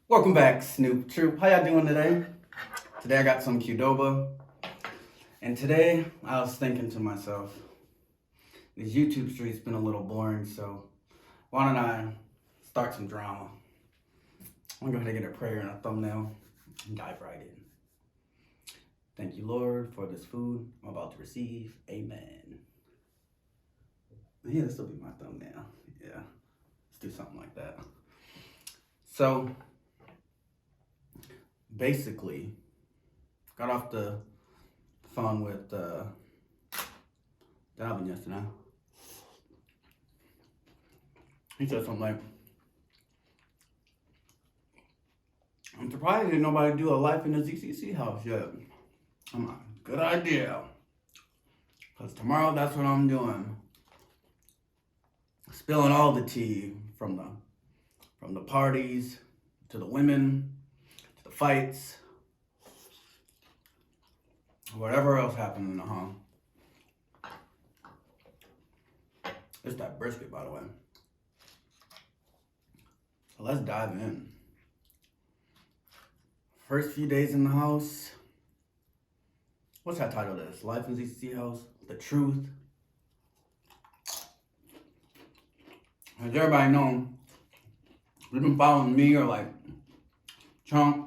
Welcome back, Snoop Troop. How y'all doing today? Today I got some Qdoba, and today I was thinking to myself, this YouTube street's been a little boring, so why don't I start some drama? I'm gonna go ahead and get a prayer and a thumbnail and dive right in. Thank you, Lord, for this food I'm about to receive. Amen. Yeah, this will be my thumbnail. Yeah, let's do something like that. So, basically, got off the phone with Dalvin yesterday. He said something like, I'm surprised ain't nobody do a life in the ZCC house yet. I'm like, good idea. Because tomorrow that's what I'm doing. Spilling all the tea from the parties to the women to the fights. Whatever else happened in the home. It's that brisket, by the way. So let's dive in. First few days in the house. What's that title of this? Life in ZCC House? The Truth. As everybody know, if you've been following me or like Chunk,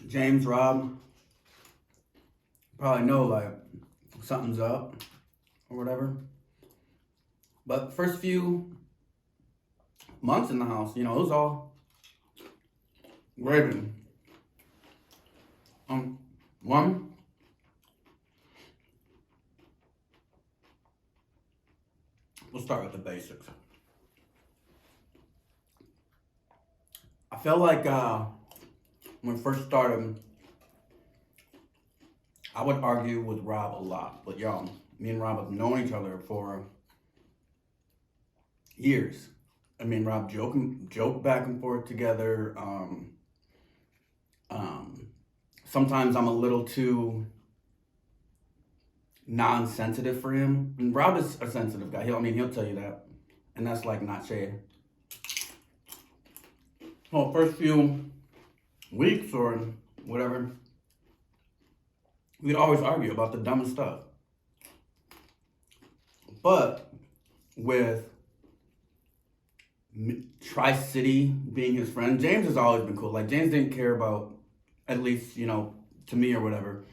James, Rob, you probably know like something's up or whatever. But first few months in the house, it was all gravy. One, we'll start with the basics. I felt like when we first started, I would argue with Rob a lot. But y'all, me and Rob have known each other for years. Me and Rob joke back and forth together. Sometimes I'm a little too non-sensitive for him. And Rob is a sensitive guy. He'll tell you that. And that's like not shade. Well, first few weeks or whatever, we'd always argue about the dumbest stuff. But with Tri-City being his friend, James has always been cool. Like, James didn't care about, at least, to me or whatever,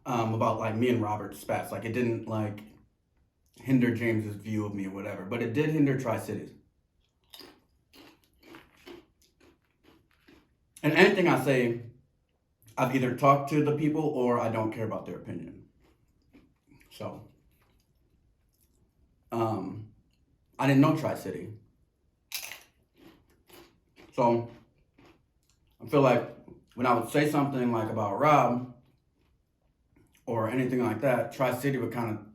about, like, me and Robert spats. Like, it didn't, like, hinder James's view of me or whatever. But it did hinder Tri-City's. And anything I say, I've either talked to the people or I don't care about their opinion. So, I didn't know Tri-City. So, I feel like when I would say something like about Rob or anything like that, Tri-City would kind of,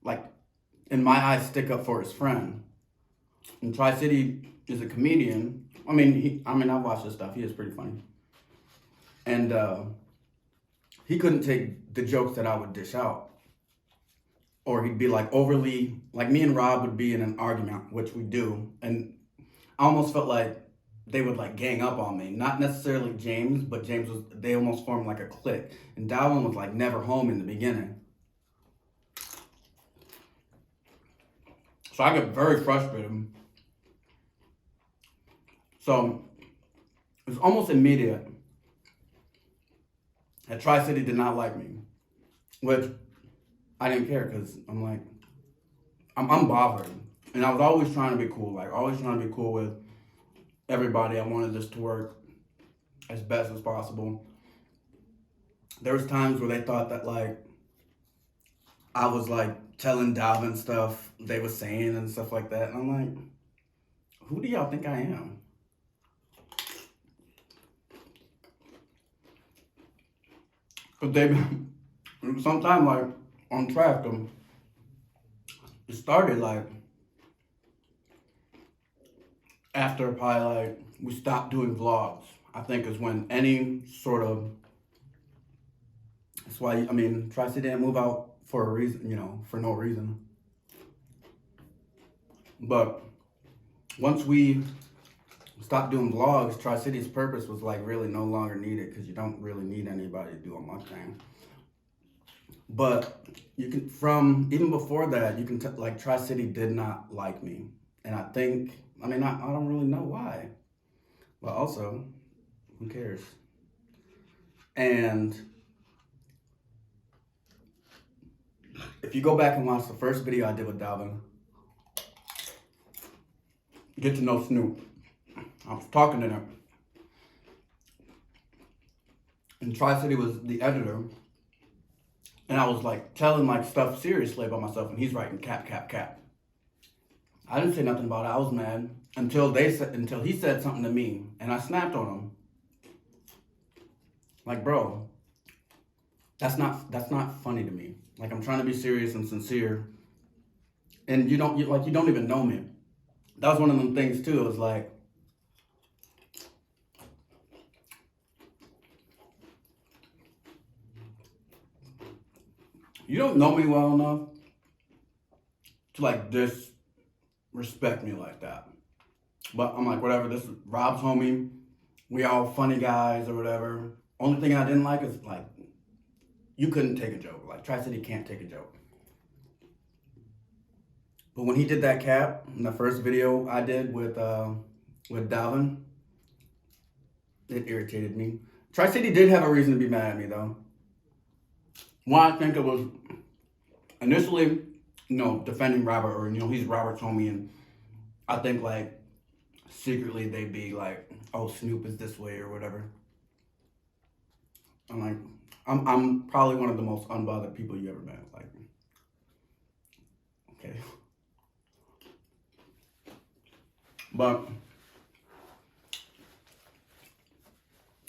like, in my eyes, stick up for his friend. And Tri-City is a comedian. I've watched his stuff. He is pretty funny. And he couldn't take the jokes that I would dish out. Or he'd be like overly, like me and Rob would be in an argument, which we do. And I almost felt like they would like gang up on me. Not necessarily James, but they almost formed like a clique. And Dalvin was like never home in the beginning. So I get very frustrated. So it was almost immediate that Tri-City did not like me, which I didn't care because I'm like, I'm unbothered. And I was always trying to be cool, like always trying to be cool with everybody. I wanted this to work as best as possible. There was times where they thought that like I was like telling Dalvin stuff they were saying and stuff like that. And I'm like, who do y'all think I am? But they sometimes like on track it started like after probably like we stopped doing vlogs. I think is when any sort of, that's why Tri-City didn't move out for a reason, for no reason. But once we stopped doing vlogs, Tri-City's purpose was like really no longer needed because you don't really need anybody to do a mukbang. But you can, from even before that, you can like Tri-City did not like me, and I think, I mean, I don't really know why, but also, who cares? And if you go back and watch the first video I did with Dalvin, get to know Snoop. I was talking to him, and Tri-City was the editor, and I was like telling like stuff seriously about myself, and he's writing cap, cap, cap. I didn't say nothing about it. I was mad until he said something to me, and I snapped on him. Like, bro, that's not funny to me. Like, I'm trying to be serious and sincere, and you don't even know me. That was one of them things too. It was like, you don't know me well enough to like disrespect me like that. But I'm like, whatever, this is Rob's homie. We all funny guys or whatever. Only thing I didn't like is like, you couldn't take a joke. Like, Tri-City can't take a joke. But when he did that cap in the first video I did with Dalvin, it irritated me. Tri-City did have a reason to be mad at me though. One, I think it was initially, defending Robert, or, he's Robert's homie, and I think, like, secretly they'd be like, oh, Snoop is this way or whatever. I'm like, I'm probably one of the most unbothered people you ever met. Like, okay. But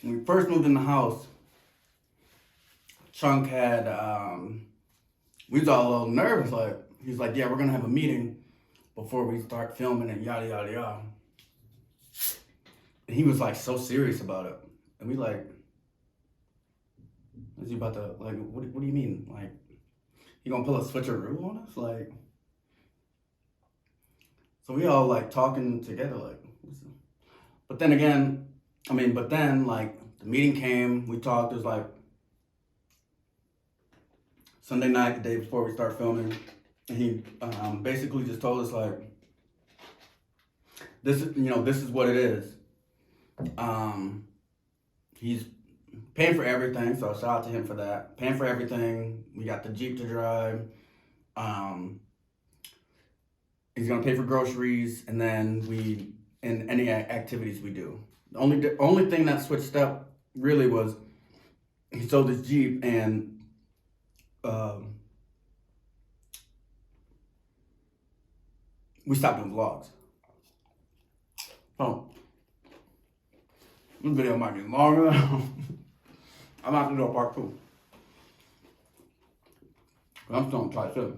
when we first moved in the house, Chunk had, we was all a little nervous. Like, he's like, yeah, we're going to have a meeting before we start filming and yada, yada, yada. And he was like so serious about it. And we like, is he about to, like, what do you mean? Like, he gonna pull a switcheroo on us? Like, so we all like talking together, like, but then again, like, the meeting came, we talked, it was like Sunday night, the day before we start filming, and he basically just told us like, this is what it is. He's paying for everything, so shout out to him for that. Paying for everything. We got the Jeep to drive. He's gonna pay for groceries, and then and any activities we do. The only thing that switched up really was he sold his Jeep, and we stopped doing vlogs. So this video might be longer. I'm not gonna do a part 2. But I'm still gonna try to.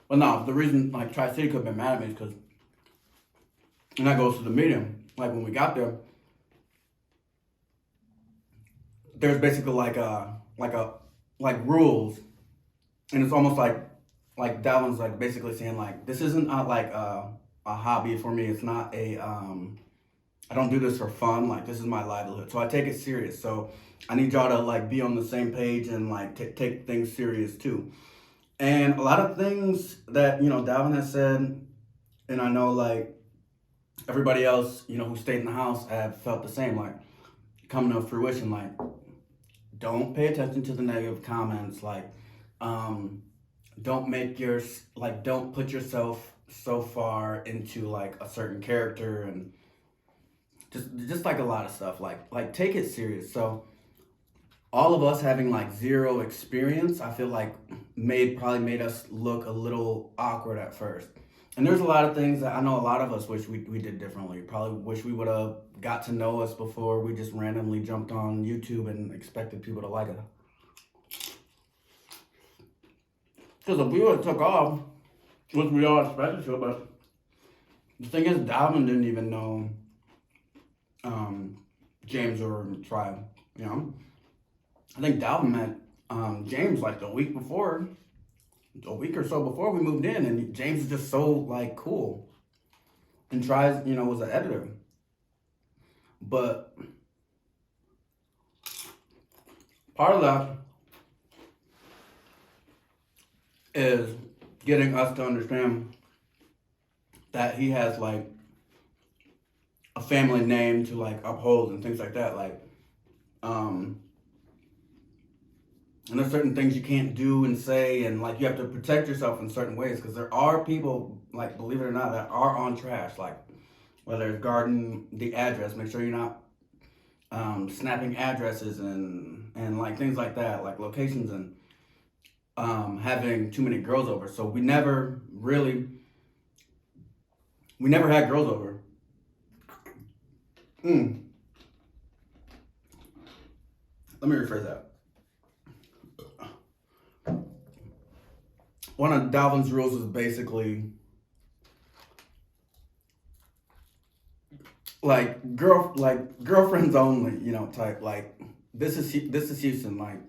But no, the reason like Tri-City could have been mad at me is because, and that goes to the meeting. Like, when we got there, there's basically like rules, and it's almost like Dalvin's like basically saying like, this isn't like a hobby for me. It's not a I don't do this for fun. Like, this is my livelihood, so I take it serious. So I need y'all to like be on the same page and like take things serious too. And a lot of things that Dalvin has said, and I know like everybody else who stayed in the house have felt the same, like coming to fruition. Like, don't pay attention to the negative comments. Like, don't put yourself so far into like a certain character, and just like a lot of stuff. Like take it serious. So all of us having like zero experience, I feel like probably made us look a little awkward at first. And there's a lot of things that I know a lot of us wish we did differently. Probably wish we would have got to know us before we just randomly jumped on YouTube and expected people to like it. Because if we would have took off, which we all expected to, but the thing is, Dalvin didn't even know James or Tribe, I think Dalvin met James like a week or so before we moved in, and James is just so like cool. and tries, was an editor. But part of that is getting us to understand that he has like a family name to like uphold and things like that. Like, and there's certain things you can't do and say, and like you have to protect yourself in certain ways because there are people, like, believe it or not, that are on trash. Like, whether it's guarding the address, make sure you're not snapping addresses and like things like that, like locations, and having too many girls over. So we never had girls over. Let me rephrase that. One of Dalvin's rules is basically like girlfriends only, type. Like, this is Houston. Like,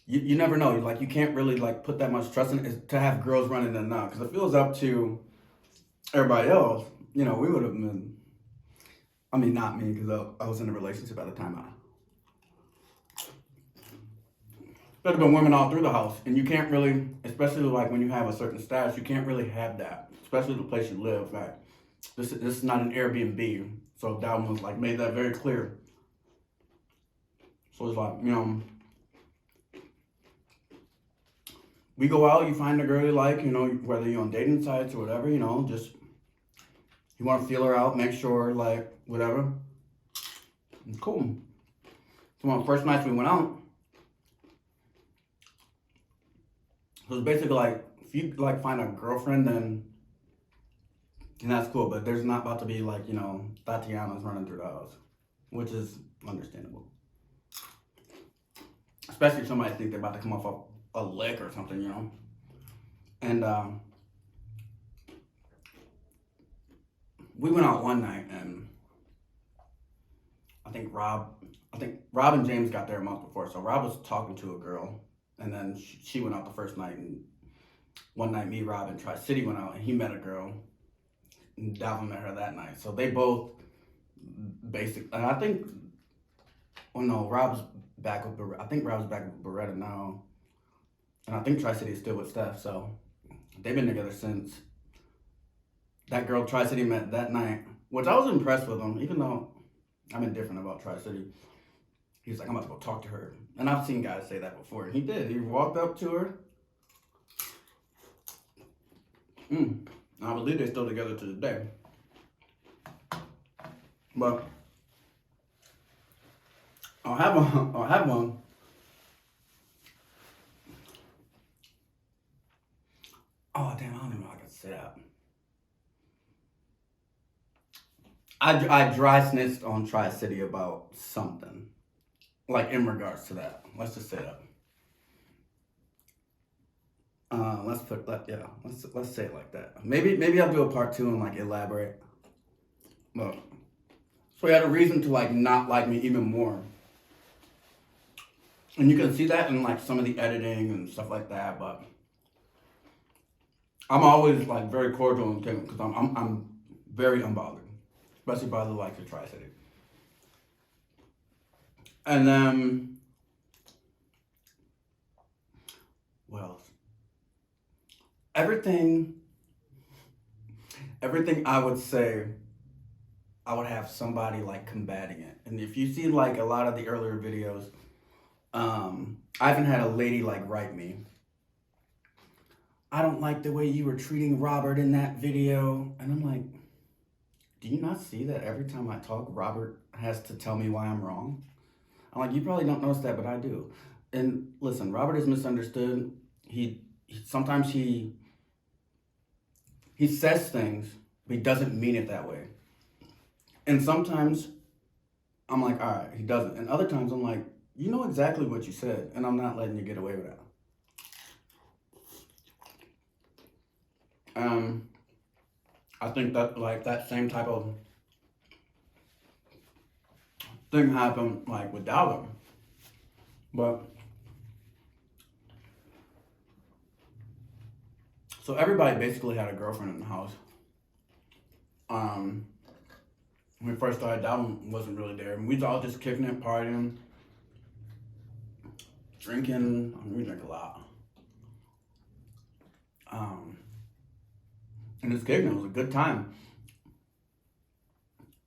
you never know. Like, you can't really like put that much trust in it to have girls running in now. Because if it was up to everybody else, we would have been. I mean, not me, because I was in a relationship at the time. There'd have been women all through the house, and you can't really, especially like when you have a certain status, you can't really have that, especially the place you live. Like, this is not an Airbnb, so Dalvin was like made that very clear. So it's like, we go out, you find a girl you like, whether you're on dating sites or whatever, just you want to feel her out, make sure, like, whatever. It's cool. So on the first nights we went out, so it's basically like, if you like find a girlfriend, then that's cool. But there's not about to be like, Tatiana's running through the house, which is understandable. Especially if somebody think they're about to come off a lick or something, And we went out one night, and I think Rob and James got there a month before. So Rob was talking to a girl, and then she went out the first night. And one night, me, Rob, and Tri-City went out, and he met a girl. And Dalvin met her that night. So they both and I think, Rob's back with Beretta. I think Rob's back with Beretta now. And I think Tri-City is still with Steph. So they've been together since that girl Tri-City met that night, which I was impressed with him, even though I'm indifferent about Tri-City. He was like, I'm about to go talk to her. And I've seen guys say that before. And he did. He walked up to her. I believe they're still together to this day. But I'll have one. Oh, damn, I don't even know how I can say that. I dry snitched on Tri-City about something. Like, in regards to that. Let's just say that. Let's say it like that. Maybe I'll do a part 2 and like elaborate. But so he had a reason to like not like me even more. And you can see that in like some of the editing and stuff like that, but I'm always like very cordial and because I'm very unbothered, especially by the likes of Tri-City. And then what else? Everything I would say, I would have somebody like combating it. And if you see like a lot of the earlier videos, I even had a lady like write me, I don't like the way you were treating Robert in that video. And I'm like, do you not see that every time I talk, Robert has to tell me why I'm wrong? I'm like, you probably don't notice that, but I do. And listen, Robert is misunderstood. Sometimes he says things, but he doesn't mean it that way. And sometimes I'm like, all right, he doesn't. And other times I'm like, you know exactly what you said, and I'm not letting you get away with that. I think that like that same type of thing happened like with Dalvin. But so everybody basically had a girlfriend in the house. Um, when we first started, Dalvin wasn't really there. And we was all just kicking it, partying, drinking. I mean, we drink a lot. And it's kicking. It was a good time.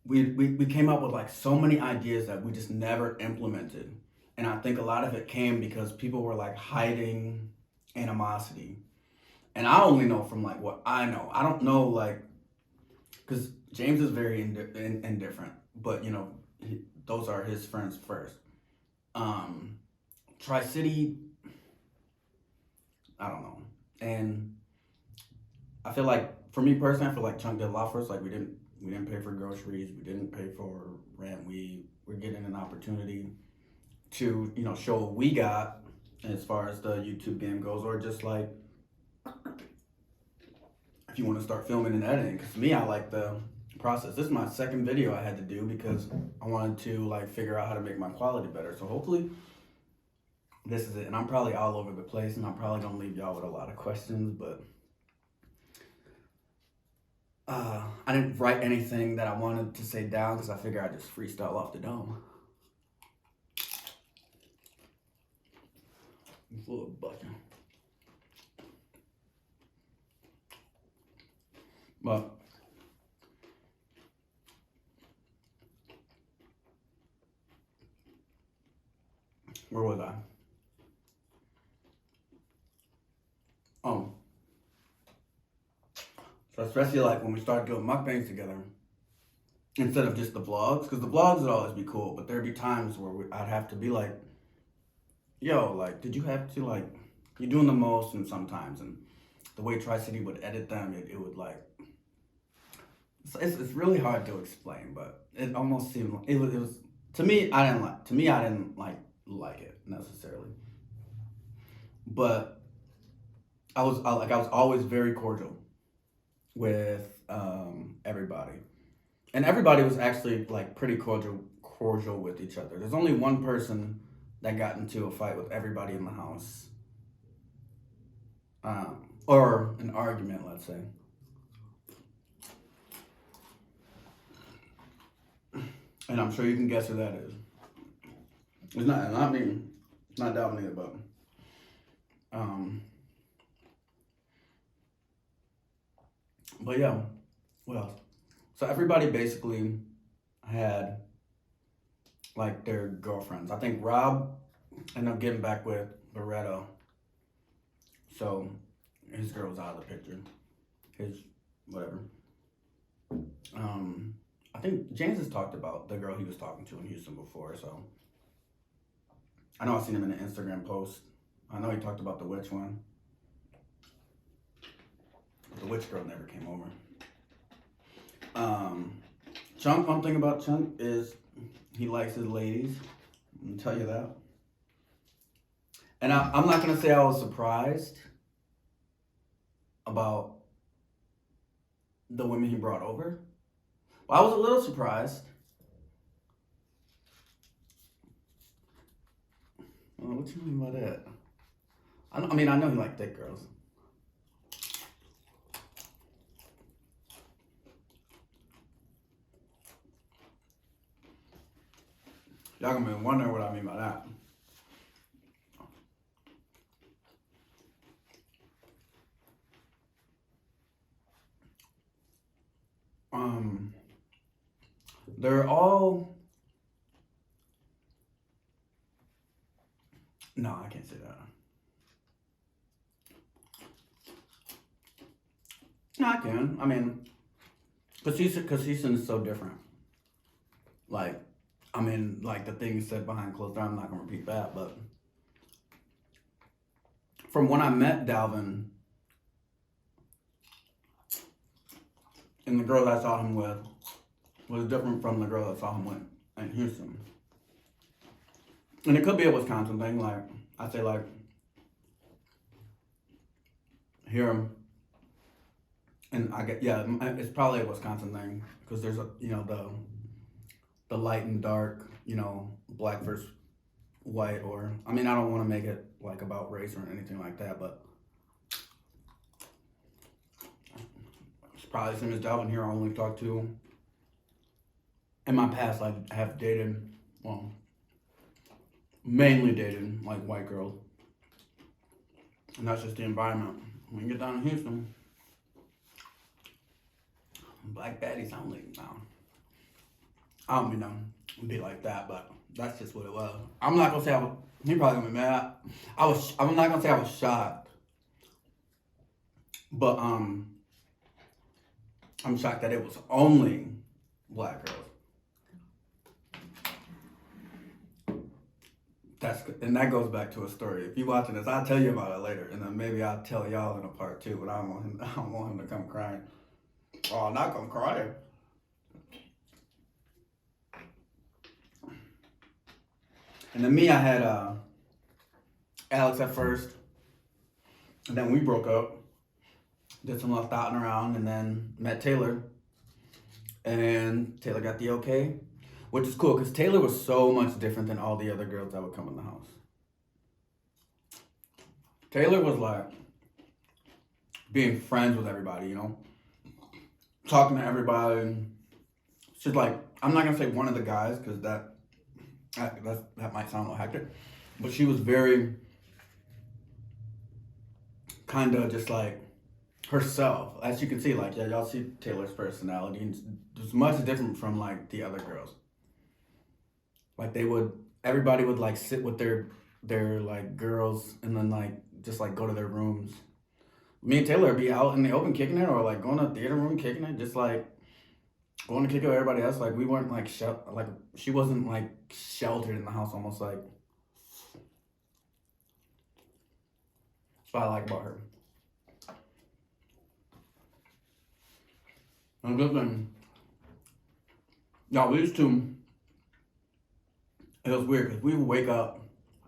We came up with like so many ideas that we just never implemented. And I think a lot of it came because people were like hiding animosity. And I only know from like what I know. I don't know like, because James is very indifferent, but you know, those are his friends first. Tri-City, I don't know. And I feel like, for me personally, I feel like Chunk did a lot for us. Like we didn't pay for groceries, we didn't pay for rent. We were getting an opportunity to, you know, show what we got as far as the YouTube game goes, or just like if you want to start filming and editing. Because to me, I like the process. This is my second video I had to do because I wanted to like figure out how to make my quality better. So hopefully this is it. And I'm probably all over the place, and I'm probably gonna leave y'all with a lot of questions, but I didn't write anything that I wanted to say down because I figure I just freestyle off the dome. I'm full of butter. But where was I? Oh. So especially like when we started doing mukbangs together, instead of just the vlogs, because the vlogs would always be cool, but there'd be times where I'd have to be like, yo, like, did you have to like, you're doing the most, and sometimes, and the way Tri-City would edit them, it would like, it's really hard to explain, but it almost seemed like, it was, to me, I didn't like it necessarily, but I was always very cordial with everybody, and everybody was actually like pretty cordial with each other. There's only one person that got into a fight with everybody in the house, or an argument, let's say. And I'm sure you can guess who that is. It's not me. It's not Dalvin either, but but yeah, what else? So everybody basically had like their girlfriends. I think Rob ended up getting back with Beretta, so his girl was out of the picture. His whatever. I think James has talked about the girl he was talking to in Houston before, so I know I've seen him in an Instagram post. I know he talked about the witch one. But the witch girl never came over. Chunk, one thing about Chunk is he likes his ladies. I'm gonna tell you that. And I'm not gonna say I was surprised about the women he brought over. But I was a little surprised. What you mean by that? I know he liked thick girls. Y'all gonna be wondering what I mean by that. They're all, no, I can't say that. No, I can. I mean, because Houston is so different. Like, I mean, like the things said behind closed doors, I'm not gonna repeat that, but from when I met Dalvin and the girl that I saw him with was different from the girl that I saw him with in Houston. And it could be a Wisconsin thing, like, I say like, here, and I get, yeah, it's probably a Wisconsin thing, because there's a, you know, the light and dark, you know, black versus white, or, I mean, I don't want to make it like about race or anything like that, but probably same as Dalvin here. I only talk to, in my past, I have dated, well, mainly dated like white girls. And that's just the environment. When you get down in Houston, black baddies only. No. I don't mean to be like that, but that's just what it was. I'm not gonna say he probably gonna be mad. I'm not gonna say I was shocked. But I'm shocked that it was only black girls. And that goes back to a story. If you're watching this, I'll tell you about it later, and then maybe I'll tell y'all in a part 2. But I don't want him to come crying. Oh, I'm not gonna cry. And then me, I had Alex at first, and then we broke up. Did some left out and around, and then met Taylor, and Taylor got the okay. Which is cool, because Taylor was so much different than all the other girls that would come in the house. Taylor was like being friends with everybody, you know? Talking to everybody. She's like, I'm not going to say one of the guys, because that might sound a little hectic. But she was very kind of just like herself. As you can see, like, yeah, y'all see Taylor's personality. And it's much different from like the other girls. Like everybody would like sit with their like girls and then like just like go to their rooms. Me and Taylor would be out in the open kicking it, or like going to the theater room kicking it, just like going to kick it with everybody else. Like we weren't like like she wasn't like sheltered in the house, almost like. That's what I like about her. And good thing. Now we used to. It was weird because we would wake up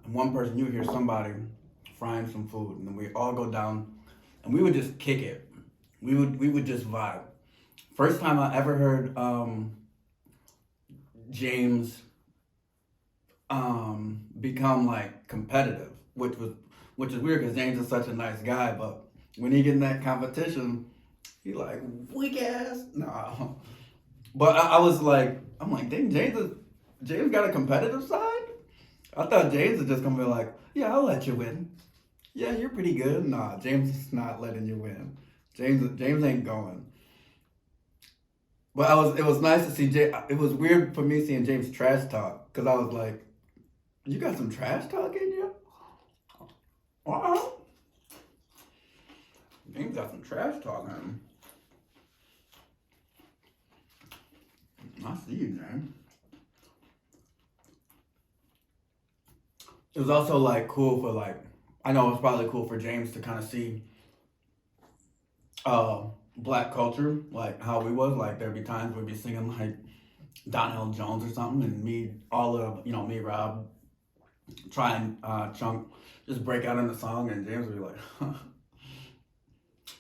and one person, you would hear somebody frying some food, and then we all go down and we would just kick it. We would just vibe. First time I ever heard James become like competitive, which is weird because James is such a nice guy, but when he get in that competition, he like weak ass. Nah. But I was like, I'm like, dang, James got a competitive side? I thought James was just gonna be like, yeah, I'll let you win. Yeah, you're pretty good. Nah, James is not letting you win. James ain't going. But it was nice to see it was weird for me seeing James trash talk, because I was like, you got some trash talk in you? Wow. James got some trash talk on him. I see you, James. It was also like cool for like, I know it was probably cool for James to kind of see black culture, like how we was. Like there'd be times we'd be singing like Donnell Jones or something, and me, Rob, try and Chunk just break out in the song, and James would be like,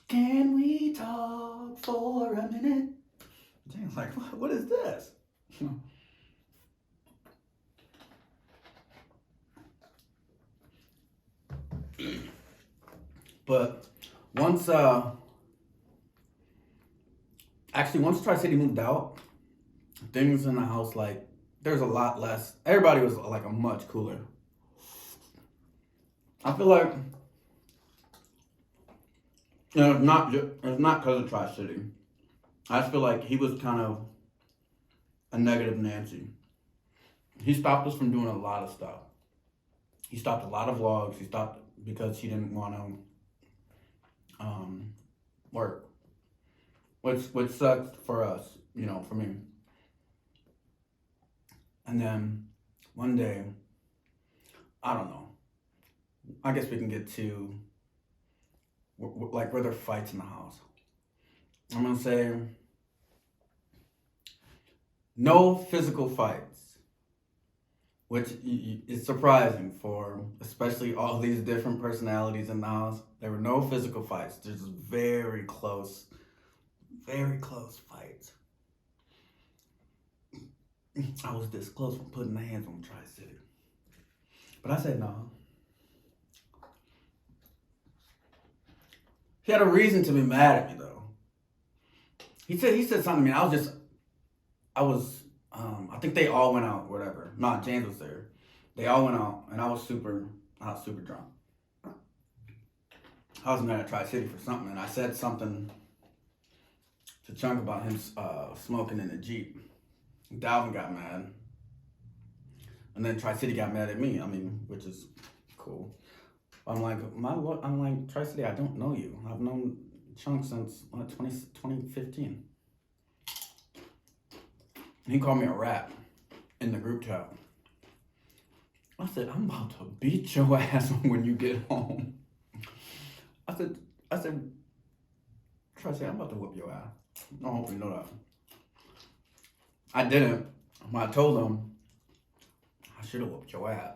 can we talk for a minute? James like, what is this? But once Tri-City moved out, things in the house, like, there's a lot less. Everybody was like a much cooler. I feel like, it's not because of Tri-City. I just feel like he was kind of a negative Nancy. He stopped us from doing a lot of stuff. He stopped a lot of vlogs. He stopped because he didn't want to work, which sucked for us, for me. And then one day, I don't know. I guess we can get to like were there fights in the house. I'm gonna say no physical fights, which is surprising for especially all these different personalities in the house. There were no physical fights. There's very close fights. I was this close from putting my hands on Tri-City. But I said no. He had a reason to be mad at me though. he said something to me. I think they all went out, whatever. Not James was there. They all went out, and I was super drunk. I was mad at Tri City for something, and I said something to Chunk about him smoking in the Jeep. Dalvin got mad, and then Tri City got mad at me. I mean, which is cool. I'm like, Tri City, I don't know you. I've known Chunk since 2015. He called me a rat in the group chat. I said, I'm about to beat your ass when you get home. I said, Try to say, I'm about to whoop your ass. I hope you know that. I didn't. When I told him, I should have whooped your ass.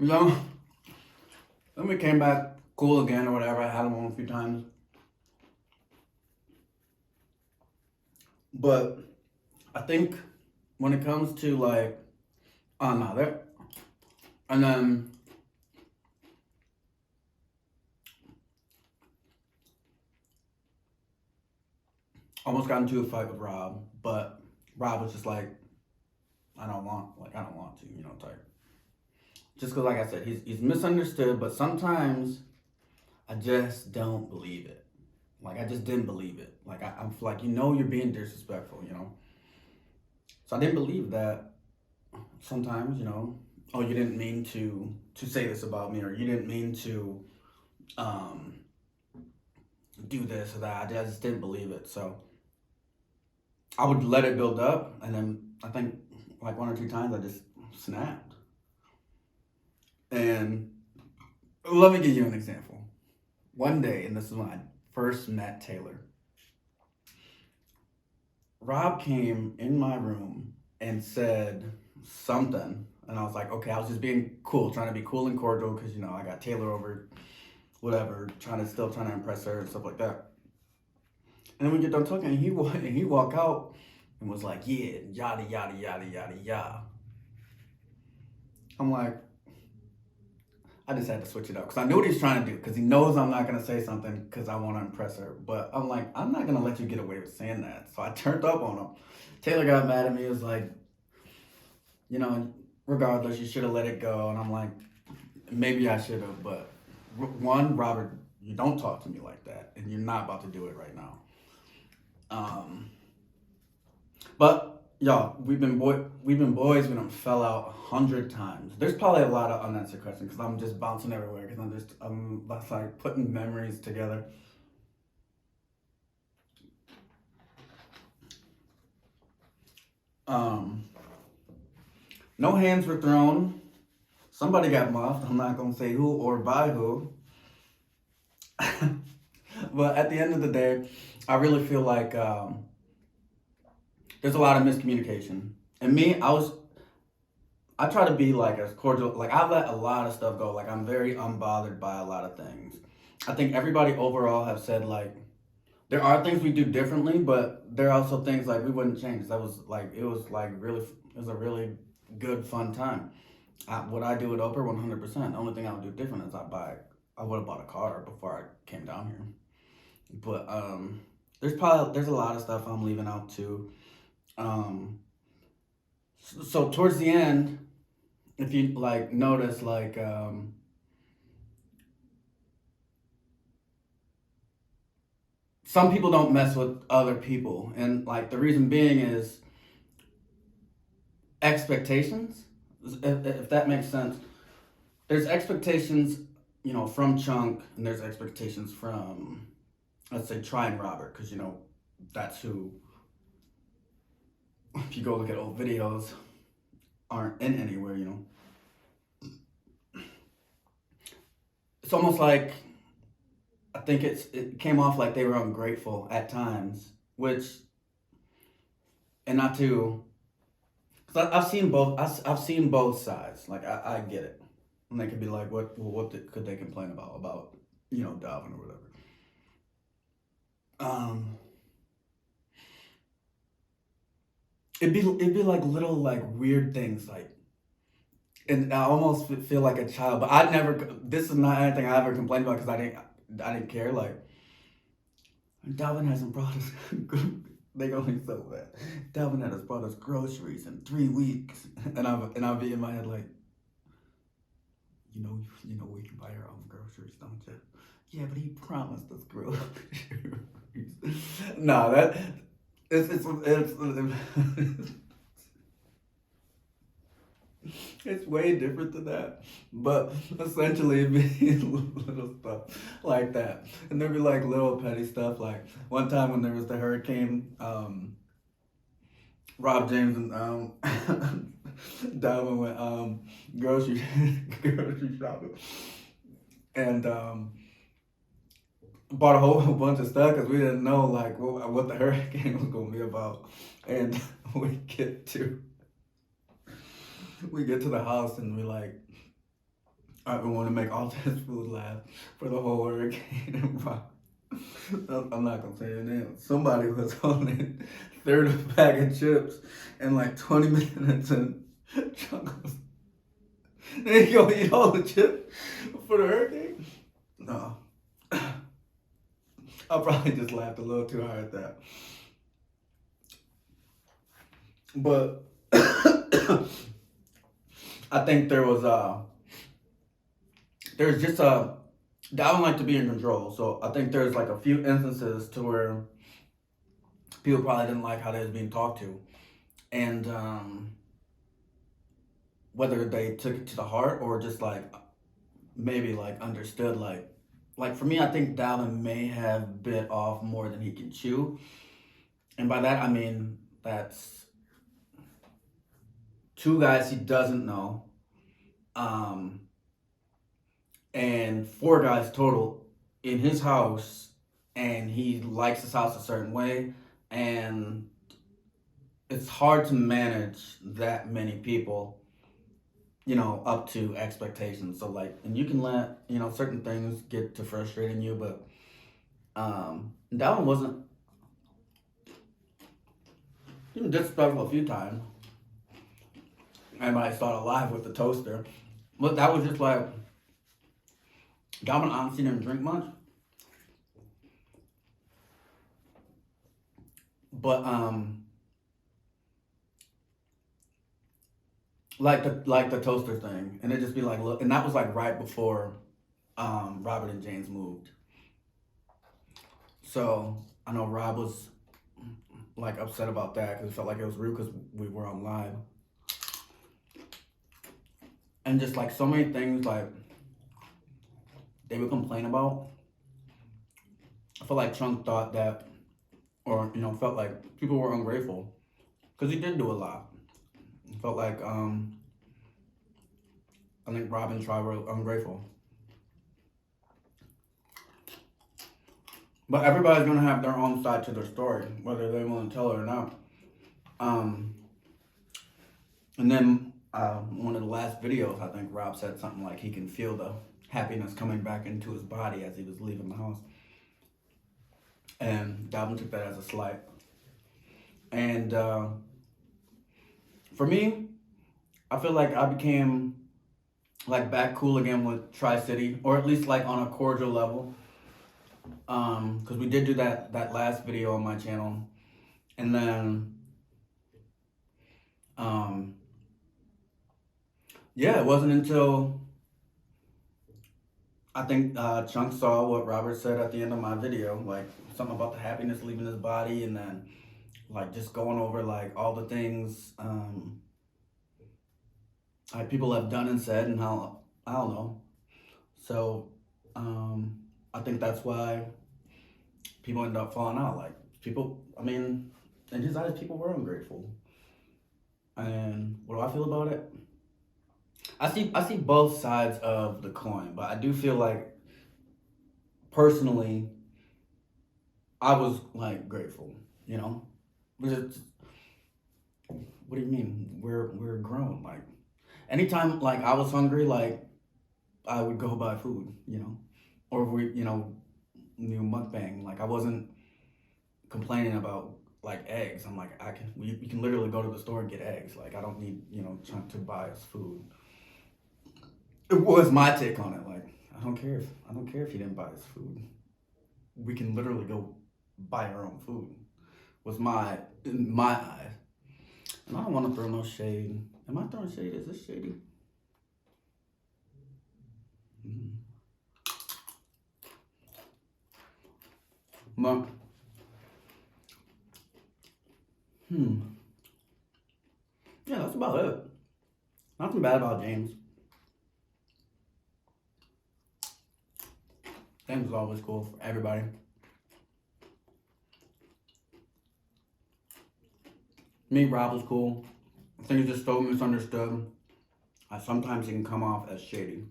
You know? Then we came back cool again or whatever. I had him on a few times. But I think when it comes to like, oh no, that, and then almost got into a fight with Rob, but Rob was just like, I don't want to, type. Just because, like I said, he's misunderstood, but sometimes I just don't believe it. Like, I just didn't believe it. Like, I'm like, you're being disrespectful, So I didn't believe that sometimes, oh, you didn't mean to say this about me, or you didn't mean to do this or that. I just didn't believe it. So I would let it build up, and then I think like one or two times I just snapped. And let me give you an example. One day, and this is when I first met Taylor, Rob came in my room and said something, and I was like, okay, I was just being cool, trying to be cool and cordial, because I got Taylor over, whatever, still trying to impress her and stuff like that. And then we get done talking, and he walk out and was like, yeah, yada yada yada yada yada. I'm like, I just had to switch it up because I knew what he's trying to do, because he knows I'm not going to say something because I want to impress her. But I'm like, I'm not going to let you get away with saying that. So I turned up on him. Taylor got mad at me. He was like, regardless, you should have let it go. And I'm like, maybe I should have. But one, Robert, you don't talk to me like that. And you're not about to do it right now. But y'all, we've been boys. We done fell out 100 times. There's probably a lot of unanswered questions because I'm just bouncing everywhere. Because I'm just like putting memories together. No hands were thrown. Somebody got muffed. I'm not gonna say who or by who. But at the end of the day, I really feel like there's a lot of miscommunication. And me, I try to be like as cordial, like I let a lot of stuff go. Like I'm very unbothered by a lot of things. I think everybody overall have said like, there are things we do differently, but there are also things like we wouldn't change. It was a really good, fun time. Would I do it over? 100%. The only thing I would do different is I would have bought a car before I came down here. But there's a lot of stuff I'm leaving out too. So towards the end, if you like notice, like some people don't mess with other people, and like the reason being is expectations. If that makes sense, there's expectations, from Chunk, and there's expectations from, let's say, Try and Robert, because that's who. If you go look at old videos, aren't in anywhere, It's almost like, I think it came off like they were ungrateful at times, and not to, because I've seen both. I've seen both sides. Like I get it, and they could be like, could they complain about Dalvin or whatever. It'd be like little like weird things like, and I almost feel like a child. But I never. This is not anything I ever complained about because I didn't care. Like And Dalvin hasn't brought us. They got me so bad. Dalvin has brought us groceries in 3 weeks, and I'll be in my head like, we can buy our own groceries, don't you? Yeah, but he promised us groceries. Nah, that it's it's way different than that. But essentially, it'd be little stuff like that. And there'd be like little petty stuff. Like one time when there was the hurricane, Rob James and Dalvin went grocery grocery shopping and bought a whole bunch of stuff because we didn't know like what the hurricane was gonna be about. And we get to we get to the house and we're like, all right, we want to make all this food last for the whole hurricane. I'm not gonna say your name. Somebody was on it, third of a bag of chips in like 20 minutes, and Chuck was, then you gonna eat all the chips for the hurricane? No. I probably just laughed a little too hard at that. But I think there's just I don't like to be in control, so I think there's like a few instances to where people probably didn't like how they was being talked to, and whether they took it to the heart or just like maybe like understood like for me, I think Dalvin may have bit off more than he can chew, and by that I mean that's two guys he doesn't know, and four guys total in his house, and he likes his house a certain way, and it's hard to manage that many people, up to expectations. So like, and you can let certain things get to frustrating you, but Dalvin wasn't even disrespectful a few times. Everybody started live with the toaster, but that was just like Dalvin honestly didn't drink much, but like the toaster thing, and it just be like, look, and that was like right before Robert and James moved. So I know Rob was like upset about that because it felt like it was rude because we were on live, and just like so many things like they would complain about. I feel like Chunk thought that, or felt like people were ungrateful because he did do a lot. It felt like I think Rob and Try were ungrateful. But everybody's gonna have their own side to their story, whether they want to tell it or not. And then one of the last videos, I think Rob said something like he can feel the happiness coming back into his body as he was leaving the house. And Dalvin took that as a slight. And for me, I feel like I became like back cool again with Tri-City, or at least like on a cordial level. Because we did do that last video on my channel. And then yeah, it wasn't until I think Chunk saw what Robert said at the end of my video, like something about the happiness leaving his body, and then like just going over like all the things like people have done and said, and how I don't know. So I think that's why people end up falling out. Like people, I mean, in his eyes, people were ungrateful. And what do I feel about it? I see both sides of the coin, but I do feel like personally, I was like grateful. Because what do you mean? We're grown. Like anytime like I was hungry, like I would go buy food. Or if we new mukbang. Like I wasn't complaining about like eggs. I'm like we can literally go to the store and get eggs. Like I don't need Chunk to buy us food. It was my take on it. Like I don't care if he didn't buy us food. We can literally go buy her own food. Was in my eyes. And I don't want to throw no shade. Am I throwing shade? Is this shady? But, yeah, that's about it. Nothing bad about James. James is always cool for everybody. Me, Rob was cool. I think he's just so misunderstood. Sometimes he can come off as shady.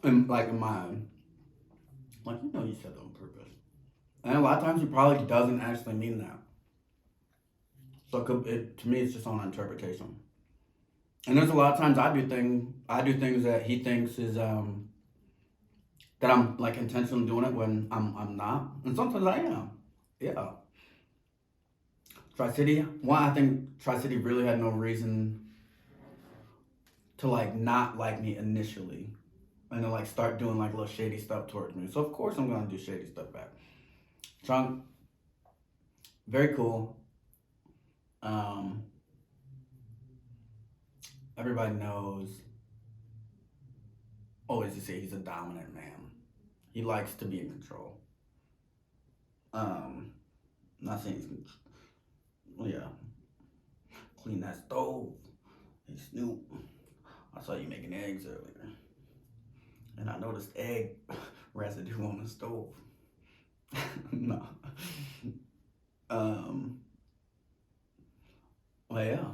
In my mind. Like, you know you said that on purpose. And a lot of times he probably doesn't actually mean that. So to me, it's just on interpretation. And there's a lot of times I do things that he thinks is that I'm like intentionally doing it when I'm not. And sometimes I am. Yeah. Tri-City, I think Tri-City really had no reason to like not like me initially. And then like start doing like little shady stuff towards me. So of course I'm gonna do shady stuff back. Chunk, very cool. Everybody knows, always to say he's a dominant man. He likes to be in control. Not saying he's, well, yeah. Clean that stove. Hey Snoop, I saw you making eggs earlier. And I noticed egg residue on the stove. No. Well, yeah.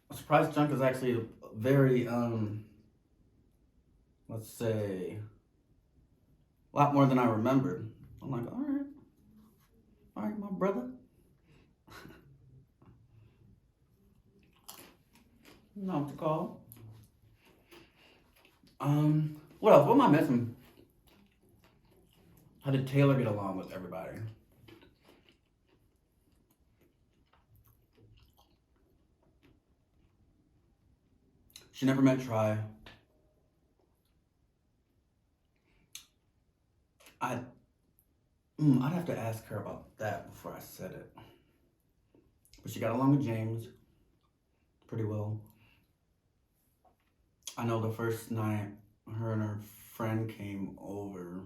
I'm surprised Chunk is actually a very, let's say, a lot more than I remembered. I'm like, all right, my brother. You know what to call. What else? What am I missing? How did Taylor get along with everybody? She never met Try. I'd have to ask her about that before I said it. But she got along with James pretty well. I know the first night her and her friend came over.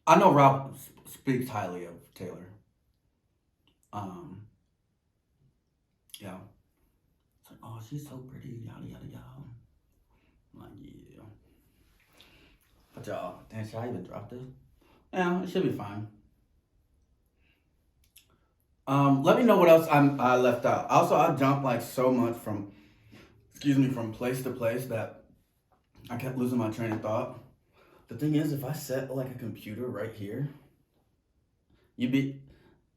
I know Rob speaks highly of Taylor. Yeah. It's like, oh, she's so pretty, yada, yada, yada. I'm like, yeah. But y'all, damn, should I even drop this? Yeah, it should be fine. Let me know what else I left out. Also, I jumped like so much from place to place that I kept losing my train of thought. The thing is, if I set like a computer right here, you'd be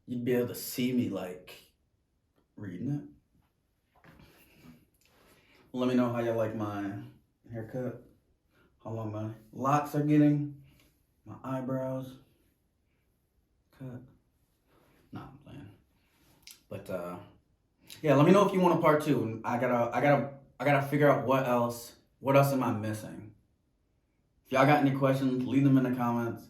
able to see me like reading it. Let me know how y'all like my haircut, how long my locks are getting, my eyebrows cut. Nah, I'm playing. But yeah, let me know if you want a part 2. I gotta figure out what else am I missing. If y'all got any questions, leave them in the comments.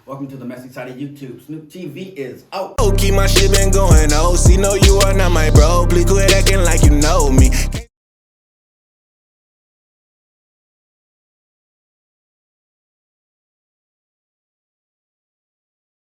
Welcome to the messy side of YouTube. Snoop TV is out. Oh, keep my shit been going. Oh, see, no, you are not my bro. Please quit acting like you know me.